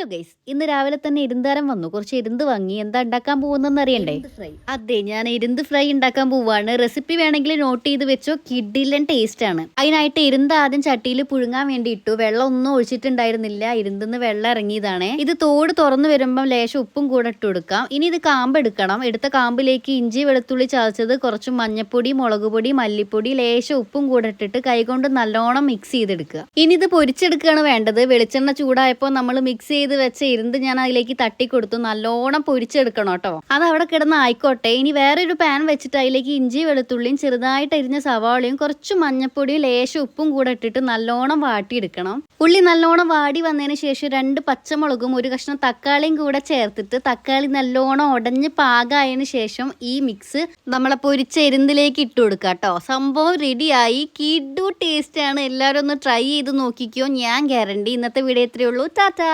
Hello guys, ഇന്ന് രാവിലെ തന്നെ ഇരുന്താരം വന്നു. കുറച്ച് ഇരുന്ന് വാങ്ങി. എന്താ ഉണ്ടാക്കാൻ പോകുന്നെന്ന് അറിയണ്ടേ? അതെ, ഞാൻ ഇരുന്ത് ഫ്രൈ ഉണ്ടാക്കാൻ പോവാണ്. റെസിപ്പി വേണമെങ്കിൽ നോട്ട് ചെയ്ത് വെച്ചോ. കിഡിലൻ ടേസ്റ്റ് ആണ്. അതിനായിട്ട് ഇരുന്ത് ആദ്യം ചട്ടിയിൽ പുഴുങ്ങാൻ വേണ്ടി ഇട്ടു. വെള്ളം ഒന്നും ഒഴിച്ചിട്ടുണ്ടായിരുന്നില്ല. ഇരുന്ന് വെള്ളം ഇറങ്ങിയതാണ്. ഇത് തോട് തുറന്നു വരുമ്പം ലേശം ഉപ്പും കൂടെ ഇട്ട് കൊടുക്കാം. ഇനി ഇത് കാമ്പ് എടുക്കണം. എടുത്ത കാമ്പിലേക്ക് ഇഞ്ചി വെളുത്തുള്ളി ചതച്ചത്, കുറച്ച് മഞ്ഞപ്പൊടി, മുളക് പൊടി, മല്ലിപ്പൊടി, ലേശം ഉപ്പും കൂടെ ഇട്ടിട്ട് കൈകൊണ്ട് നല്ലോണം മിക്സ് ചെയ്തെടുക്കുക. ഇനി ഇത് പൊരിച്ചെടുക്കുകയാണ് വേണ്ടത്. വെളിച്ചെണ്ണ ചൂടായപ്പോൾ നമ്മൾ മിക്സ് ചെയ്ത് വെച്ച ഇരുന്ന് ഞാൻ അതിലേക്ക് തട്ടിക്കൊടുത്തു. നല്ലോണം പൊരിച്ചെടുക്കണം കേട്ടോ. അത് അവിടെ കിടന്ന് ആയിക്കോട്ടെ. ഇനി വേറൊരു പാൻ വെച്ചിട്ട് അതിലേക്ക് ഇഞ്ചി വെളുത്തുള്ളിയും ചെറുതായിട്ട് അരിഞ്ഞ സവാളയും കുറച്ച് മഞ്ഞപ്പൊടിയും ലേശം ഉപ്പും കൂടെ ഇട്ടിട്ട് നല്ലോണം വാട്ടിയെടുക്കണം. ഉള്ളി നല്ലോണം വാടി വന്നതിന് ശേഷം 2 പച്ചമുളകും ഒരു കഷ്ണം തക്കാളിയും കൂടെ ചേർത്തിട്ട് തക്കാളി നല്ലോണം ഉടഞ്ഞ് പാകമായതിനു ശേഷം ഈ മിക്സ് നമ്മളെ പൊരിച്ച എരുന്നിലേക്ക് ഇട്ട് കൊടുക്കുക കേട്ടോ. സംഭവം റെഡിയായി. കിഡു ടേസ്റ്റ് ആണ്. എല്ലാവരും ഒന്ന് ട്രൈ ചെയ്ത് നോക്കിക്കോ. ഞാൻ ഗ്യാരണ്ടി. ഇന്നത്തെ വീഡിയോ ഇത്രയേ ഉള്ളൂ. ടാറ്റാ.